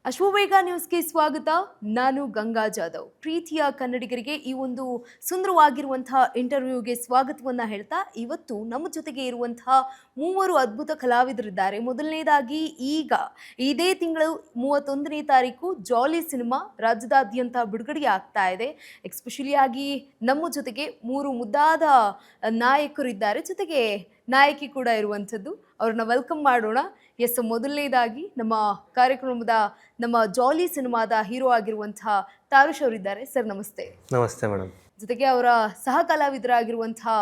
ಅಶ್ವವೇಗ ನ್ಯೂಸ್ಗೆ ಸ್ವಾಗತ. ನಾನು ಗಂಗಾ ಜಾಧವ್. ಪ್ರೀತಿಯ ಕನ್ನಡಿಗರಿಗೆ ಈ ಒಂದು ಸುಂದರವಾಗಿರುವಂತಹ ಇಂಟರ್ವ್ಯೂಗೆ ಸ್ವಾಗತವನ್ನ ಹೇಳ್ತಾ, ಇವತ್ತು ನಮ್ಮ ಜೊತೆಗೆ ಇರುವಂತಹ ಮೂವರು ಅದ್ಭುತ ಕಲಾವಿದರಿದ್ದಾರೆ. ಮೊದಲನೇದಾಗಿ ಈಗ ಇದೇ ತಿಂಗಳು 31ನೇ ತಾರೀಕು ಜಾಲಿ ಸಿನಿಮಾ ರಾಜ್ಯದಾದ್ಯಂತ ಬಿಡುಗಡೆ ಆಗ್ತಾ ಇದೆ. ಎಕ್ಸ್ಪೆಷಲಿ ಆಗಿ ನಮ್ಮ ಜೊತೆಗೆ ಮೂರು ಮುದ್ದಾದ ನಾಯಕರು ಇದ್ದಾರೆ, ಜೊತೆಗೆ ನಾಯಕಿ ಕೂಡ ಇರುವಂಥದ್ದು. ಅವ್ರನ್ನ ವೆಲ್ಕಮ್ ಮಾಡೋಣ. ಎಸ್, ಮೊದಲನೇದಾಗಿ ನಮ್ಮ ಕಾರ್ಯಕ್ರಮದ ನಮ್ಮ ಜಾಲಿ ಸಿನಿಮಾದ ಹೀರೋ ಆಗಿರುವಂತಹ ತಾರುಷ್ ಅವರಿದ್ದಾರೆ. ಸರ್ ನಮಸ್ತೆ. ನಮಸ್ತೆ ಮೇಡಮ್. ಜೊತೆಗೆ ಅವರ ಸಹ ಕಲಾವಿದರಾಗಿರುವಂತಹ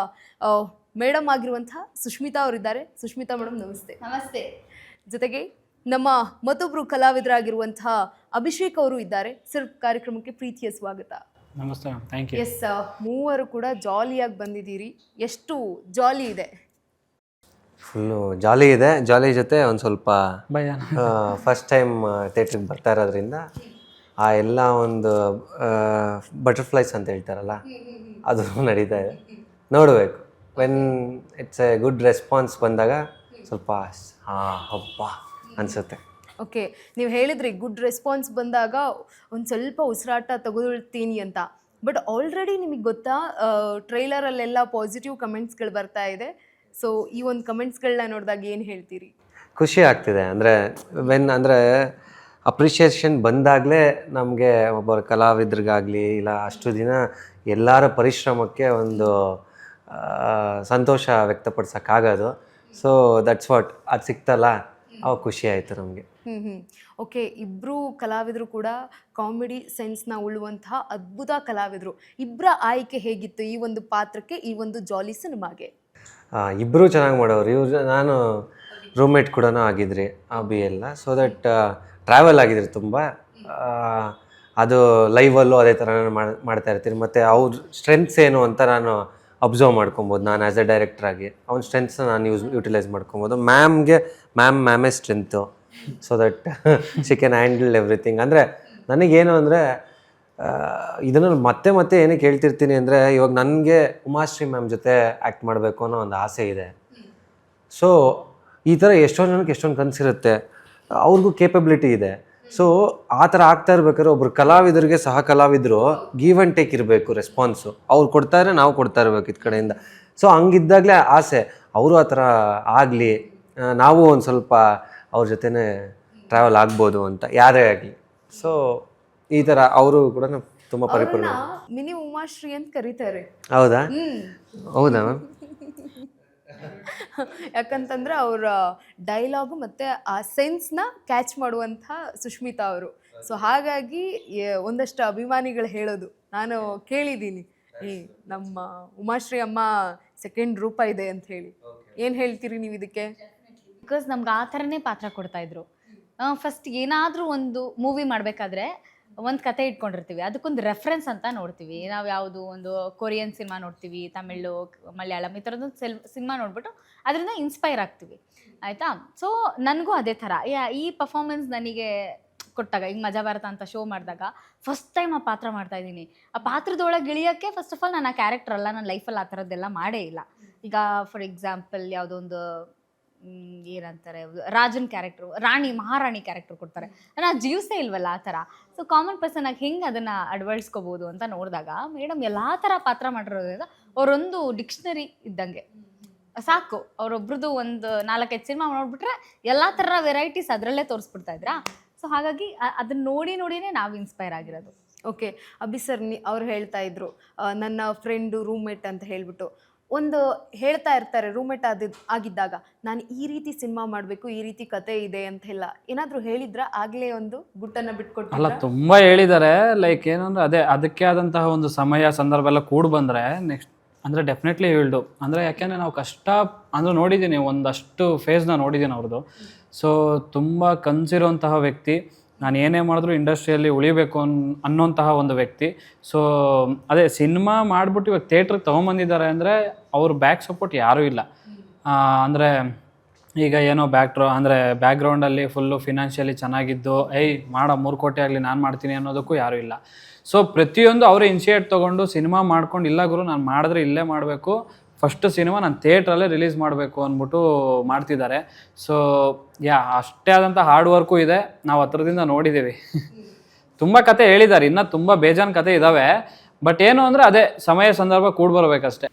ಮೇಡಮ್ ಆಗಿರುವಂತಹ ಸುಷ್ಮಿತಾ ಅವರಿದ್ದಾರೆ. ಸುಷ್ಮಿತಾ ಮೇಡಮ್ ನಮಸ್ತೆ. ನಮಸ್ತೆ. ಜೊತೆಗೆ ನಮ್ಮ ಮತ್ತೊಬ್ರು ಕಲಾವಿದರಾಗಿರುವಂತಹ ಅಭಿಷೇಕ್ ಅವರು ಇದ್ದಾರೆ. ಸರ್, ಕಾರ್ಯಕ್ರಮಕ್ಕೆ ಪ್ರೀತಿಯ ಸ್ವಾಗತ. ನಮಸ್ತೆ ಮ್ಯಾಮ್, ಥ್ಯಾಂಕ್ ಯು. ಎಸ್, ಮೂವರು ಕೂಡ ಜಾಲಿಯಾಗಿ ಬಂದಿದ್ದೀರಿ. ಎಷ್ಟು ಜಾಲಿ ಇದೆ? ಫುಲ್ಲು ಜಾಲಿ ಇದೆ. ಜಾಲಿ ಜೊತೆ ಒಂದು ಸ್ವಲ್ಪ ಭಯ. ಫಸ್ಟ್ ಟೈಮ್ ಥಿಯೇಟ್ರಿಗೆ ಬರ್ತಾ ಇರೋದ್ರಿಂದ ಆ ಎಲ್ಲ ಒಂದು ಬಟರ್ಫ್ಲೈಸ್ ಅಂತ ಹೇಳ್ತಾರಲ್ಲ, ಅದು ನಡೀತಾ ಇದೆ. ನೋಡಬೇಕು, when it's A good response ಬಂದಾಗ ಸ್ವಲ್ಪ ಹಬ್ಬ ಅನಿಸುತ್ತೆ. ಓಕೆ, ನೀವು ಹೇಳಿದ್ರಿ ಗುಡ್ ರೆಸ್ಪಾನ್ಸ್ ಬಂದಾಗ ಒಂದು ಸ್ವಲ್ಪ ಉಸಿರಾಟ ತಗೊಳ್ತೀನಿ ಅಂತ. ಬಟ್ ಆಲ್ರೆಡಿ ನಿಮಗೆ ಗೊತ್ತಾ, ಟ್ರೈಲರಲ್ಲೆಲ್ಲ ಪಾಸಿಟಿವ್ ಕಮೆಂಟ್ಸ್ಗಳು ಬರ್ತಾ ಇದೆ. ಸೊ ಈ ಒಂದು ಕಮೆಂಟ್ಸ್ಗಳನ್ನ ನೋಡಿದಾಗ ಏನು ಹೇಳ್ತೀರಿ? ಖುಷಿ ಆಗ್ತಿದೆ. ಅಂದರೆ ಅಪ್ರಿಷಿಯೇಷನ್ ಬಂದಾಗಲೇ ನಮಗೆ ಒಬ್ಬರ ಕಲಾವಿದ್ರಿಗಾಗಲಿ ಇಲ್ಲ ಅಷ್ಟು ದಿನ ಎಲ್ಲರ ಪರಿಶ್ರಮಕ್ಕೆ ಒಂದು ಸಂತೋಷ ವ್ಯಕ್ತಪಡಿಸೋಕ್ಕಾಗೋದು. ಸೊ ದಟ್ಸ್ ವಾಟ್, ಅದು ಸಿಕ್ತಲ್ಲ, ಅವಾಗ ಖುಷಿ ಆಯಿತು ನಮಗೆ. ಓಕೆ, ಇಬ್ಬರು ಕಲಾವಿದರು ಕೂಡ ಕಾಮಿಡಿ ಸೆನ್ಸ್ನ ಉಳ್ಳುವಂತಹ ಅದ್ಭುತ ಕಲಾವಿದರು. ಇಬ್ಬರ ಆಯ್ಕೆ ಹೇಗಿತ್ತು ಈ ಒಂದು ಪಾತ್ರಕ್ಕೆ, ಈ ಒಂದು ಜಾಲಿ ಸಿನಿಮಾಗೆ? ಇಬ್ಬರೂ ಚೆನ್ನಾಗಿ ಮಾಡೋರು. ನಾನು ರೂಮ್ಮೇಟ್ ಕೂಡ ಆಗಿದ್ರಿ ಅಭಿ ಎಲ್ಲ. ಸೊ ದಟ್ ಟ್ರಾವೆಲ್ ಆಗಿದ್ರಿ ತುಂಬ. ಅದು ಲೈವಲ್ಲೂ ಅದೇ ಥರ ಮಾಡ್ತಾ ಇರ್ತೀನಿ. ಮತ್ತು ಅವ್ರ ಸ್ಟ್ರೆಂತ್ಸ್ ಏನು ಅಂತ ನಾನು ಅಬ್ಸರ್ವ್ ಮಾಡ್ಕೊಬೋದು. ನಾನು ಆ್ಯಸ್ ಎ ಡೈರೆಕ್ಟ್ರಾಗಿ ಅವ್ನ ಸ್ಟ್ರೆಂತ್ಸ್ನ ನಾನು ಯುಟಿಲೈಸ್ ಮಾಡ್ಕೊಬೋದು. ಮ್ಯಾಮೇ strength. So that she can handle everything. ಅಂದರೆ ನನಗೇನು ಅಂದರೆ, ಇದನ್ನು ಮತ್ತೆ ಏನಕ್ಕೆ ಹೇಳ್ತಿರ್ತೀನಿ ಅಂದರೆ, ಇವಾಗ ನನಗೆ ಉಮಾಶ್ರೀ ಮ್ಯಾಮ್ ಜೊತೆ ಆ್ಯಕ್ಟ್ ಮಾಡಬೇಕು ಅನ್ನೋ ಒಂದು ಆಸೆ ಇದೆ. ಸೊ ಈ ಥರ ಎಷ್ಟೊಂದು ಜನಕ್ಕೆ ಎಷ್ಟೊಂದು ಕನಸಿರುತ್ತೆ, ಅವ್ರಿಗೂ ಕೇಪಬಿಲಿಟಿ ಇದೆ. ಸೊ ಆ ಥರ ಆಗ್ತಾ ಇರ್ಬೇಕಾದ್ರೆ ಒಬ್ರು ಕಲಾವಿದರಿಗೆ ಸಹ ಕಲಾವಿದರು ಗಿವ್ ಆ್ಯಂಡ್ ಟೇಕ್ ಇರಬೇಕು ರೆಸ್ಪಾನ್ಸು. ಅವ್ರು ಕೊಡ್ತಾರೆ, ನಾವು ಕೊಡ್ತಾ ಇರ್ಬೇಕು ಇದ್ ಕಡೆಯಿಂದ. ಸೊ ಹಂಗಿದ್ದಾಗಲೇ ಆಸೆ ಅವರು ಆ ಥರ ಆಗಲಿ, ನಾವು ಒಂದು ಸ್ವಲ್ಪ ಅವ್ರ ಜೊತೆನೇ ಟ್ರಾವೆಲ್ ಆಗ್ಬೋದು ಅಂತ, ಯಾರೇ ಆಗಲಿ. ಸೊ ಈ ಥರ ಅವರು ಕೂಡ ತುಂಬ ಪರಿಪೂರ್ಣ. ಮಿನಿ ಉಮಾಶ್ರೀ ಅಂತ ಕರೀತಾರೆ. ಹೌದಾ? ಹೌದಾ ಮ್ಯಾಮ್? ಯಾಕಂತಂದ್ರೆ ಅವರ ಡೈಲಾಗು ಮತ್ತು ಆ ಸೆನ್ಸ್ನ ಕ್ಯಾಚ್ ಮಾಡುವಂಥ ಸುಷ್ಮಿತಾ ಅವರು. ಸೊ ಹಾಗಾಗಿ ಒಂದಷ್ಟು ಅಭಿಮಾನಿಗಳು ಹೇಳೋದು ನಾನು ಕೇಳಿದ್ದೀನಿ, ನಮ್ಮ ಉಮಾಶ್ರೀ ಅಮ್ಮ ಸೆಕೆಂಡ್ ರೂಪ ಇದೆ ಅಂತ ಹೇಳಿ. ಏನು ಹೇಳ್ತೀರಿ ನೀವು ಇದಕ್ಕೆ? ಬಿಕಾಸ್ ನಮ್ಗೆ ಆ ಥರನೇ ಪಾತ್ರ ಕೊಡ್ತಾಯಿದ್ರು. ಫಸ್ಟ್ ಏನಾದರೂ ಒಂದು ಮೂವಿ ಮಾಡಬೇಕಾದ್ರೆ ಒಂದು ಕತೆ ಇಟ್ಕೊಂಡಿರ್ತೀವಿ, ಅದಕ್ಕೊಂದು ರೆಫರೆನ್ಸ್ ಅಂತ ನೋಡ್ತೀವಿ. ನಾವು ಯಾವುದು ಒಂದು ಕೊರಿಯನ್ ಸಿನಿಮಾ ನೋಡ್ತೀವಿ, ತಮಿಳು, ಮಲಯಾಳಂ, ಈ ಥರದ್ದೊಂದು ಸಿನಿಮಾ ನೋಡ್ಬಿಟ್ಟು ಅದರಿಂದ ಇನ್ಸ್ಪೈರ್ ಆಗ್ತೀವಿ, ಆಯಿತಾ? ಸೊ ನನಗೂ ಅದೇ ಥರ ಈ ಪರ್ಫಾರ್ಮೆನ್ಸ್ ನನಗೆ ಕೊಟ್ಟಾಗ, ಈಗ ಮಜಾ ಭಾರತ ಅಂತ ಶೋ ಮಾಡಿದಾಗ ಫಸ್ಟ್ ಟೈಮ್ ಆ ಪಾತ್ರ ಮಾಡ್ತಾಯಿದ್ದೀನಿ. ಆ ಪಾತ್ರದೊಳಗೆ ಇಳಿಯೋಕ್ಕೆ ಫಸ್ಟ್ ಆಫ್ ಆಲ್ ನಾನು ಆ ಕ್ಯಾರೆಕ್ಟರ್ ಅಲ್ಲ, ನನ್ನ ಲೈಫಲ್ಲಿ ಆ ಥರದ್ದೆಲ್ಲ ಮಾಡೇ ಇಲ್ಲ. ಈಗ ಫಾರ್ ಎಕ್ಸಾಂಪಲ್ ಯಾವುದೋ ಒಂದು ಏನಂತಾರೆ, ರಾಜನ್ ಕ್ಯಾರೆಕ್ಟ್ರು, ಮಹಾರಾಣಿ ಕ್ಯಾರೆಕ್ಟರ್ ಕೊಡ್ತಾರೆ, ನಾನು ಜೀವಿಸೇ ಇಲ್ವಲ್ಲ ಆ ಥರ. ಸೊ ಕಾಮನ್ ಪರ್ಸನ್ ಆಗಿ ಹೆಂಗೆ ಅದನ್ನು ಅಳವಡಿಸ್ಕೋಬೋದು ಅಂತ ನೋಡಿದಾಗ, ಮೇಡಮ್ ಎಲ್ಲ ಥರ ಪಾತ್ರ ಮಾಡಿರೋದ್ರಿಂದ ಅವರೊಂದು ಡಿಕ್ಷನರಿ ಇದ್ದಂಗೆ ಸಾಕು. ಅವರೊಬ್ರದ್ದು ಒಂದು 4-5 ಸಿನಿಮಾ ನೋಡ್ಬಿಟ್ರೆ ಎಲ್ಲ ಥರ ವೆರೈಟೀಸ್ ಅದರಲ್ಲೇ ತೋರಿಸ್ಬಿಡ್ತಾ ಇದ್ರಾ. ಸೊ ಹಾಗಾಗಿ ಅದನ್ನ ನೋಡಿನೇ ನಾವು ಇನ್ಸ್ಪೈರ್ ಆಗಿರೋದು. ಓಕೆ, ಅಭಿ ಸರ್ ಅವ್ರು ಹೇಳ್ತಾ ಇದ್ರು, ನನ್ನ ಫ್ರೆಂಡು ರೂಮ್ಮೇಟ್ ಅಂತ ಹೇಳ್ಬಿಟ್ಟು ಒಂದು ಹೇಳ್ತಾ ಇರ್ತಾರೆ, ರೂಮ್ಮೇಟ್ ಆಗಿದ್ದಾಗ ನಾನು ಈ ರೀತಿ ಸಿನಿಮಾ ಮಾಡಬೇಕು, ಈ ರೀತಿ ಕತೆ ಇದೆ ಅಂತ ಎಲ್ಲ ಏನಾದರೂ ಹೇಳಿದ್ರ? ಆಗಲೇ ಒಂದು ಗುಟ್ಟನ್ನು ಬಿಟ್ಕೊಟ್ಟು? ಅಲ್ಲ, ತುಂಬ ಹೇಳಿದ್ದಾರೆ. ಲೈಕ್ ಏನಂದ್ರೆ ಅದಕ್ಕೆ ಆದಂತಹ ಒಂದು ಸಮಯ ಸಂದರ್ಭ ಎಲ್ಲ ಕೂಡಿ ಬಂದರೆ ನೆಕ್ಸ್ಟ್ ಅಂದರೆ ಡೆಫಿನೆಟ್ಲಿ ಹೇಳ್ದು. ಅಂದರೆ ಯಾಕೆಂದರೆ ನಾವು ಕಷ್ಟ ಅಂದರೆ ನೋಡಿದ್ದೀನಿ, ಒಂದಷ್ಟು ಫೇಸ್ನ ನೋಡಿದ್ದೀನಿ ಅವ್ರದ್ದು. ಸೊ ತುಂಬ ಕನಸಿರುವಂತಹ ವ್ಯಕ್ತಿ. ನಾನು ಏನೇ ಮಾಡಿದ್ರು ಇಂಡಸ್ಟ್ರಿಯಲ್ಲಿ ಉಳಿಬೇಕು ಅನ್ನೋಂತಹ ಒಂದು ವ್ಯಕ್ತಿ. ಸೊ ಅದೇ ಸಿನಿಮಾ ಮಾಡಿಬಿಟ್ಟು ಇವಾಗ ಥಿಯೇಟ್ರಿಗೆ ತೊಗೊಂಬಂದಿದ್ದಾರೆ ಅಂದರೆ ಅವ್ರ ಬ್ಯಾಕ್ ಸಪೋರ್ಟ್ ಯಾರೂ ಇಲ್ಲ. ಅಂದರೆ ಈಗ ಏನೋ ಬ್ಯಾಕ್ಗ್ರೌಂಡಲ್ಲಿ ಫುಲ್ಲು ಫಿನಾನ್ಷಿಯಲಿ ಚೆನ್ನಾಗಿದ್ದು ಮಾಡೋ 3 ಕೋಟಿ ಆಗಲಿ ನಾನು ಮಾಡ್ತೀನಿ ಅನ್ನೋದಕ್ಕೂ ಯಾರೂ ಇಲ್ಲ. ಸೊ ಪ್ರತಿಯೊಂದು ಅವರೇ ಇನಿಷಿಯೇಟ್ ತೊಗೊಂಡು ಸಿನಿಮಾ ಮಾಡ್ಕೊಂಡು, ಇಲ್ಲ ಗುರು ನಾನು ಮಾಡಿದ್ರೆ ಇಲ್ಲೇ ಮಾಡಬೇಕು, ಫಸ್ಟ್ ಸಿನಿಮಾ ನಾನು ಥಿಯೇಟ್ರಲ್ಲೇ ರಿಲೀಸ್ ಮಾಡಬೇಕು ಅಂದ್ಬಿಟ್ಟು ಮಾಡ್ತಿದ್ದಾರೆ. ಸೊ ಅಷ್ಟೇ ಆದಂಥ ಹಾರ್ಡ್ ವರ್ಕು ಇದೆ, ನಾವು ಹತ್ರದಿಂದ ನೋಡಿದ್ದೀವಿ. ತುಂಬ ಕತೆ ಹೇಳಿದ್ದಾರೆ, ಇನ್ನೂ ತುಂಬ ಬೇಜಾನ್ ಕತೆ ಇದ್ದಾವೆ. ಬಟ್ ಏನು ಅಂದರೆ ಅದೇ ಸಮಯ ಸಂದರ್ಭ ಕೂಡಿ ಬರಬೇಕಷ್ಟೇ.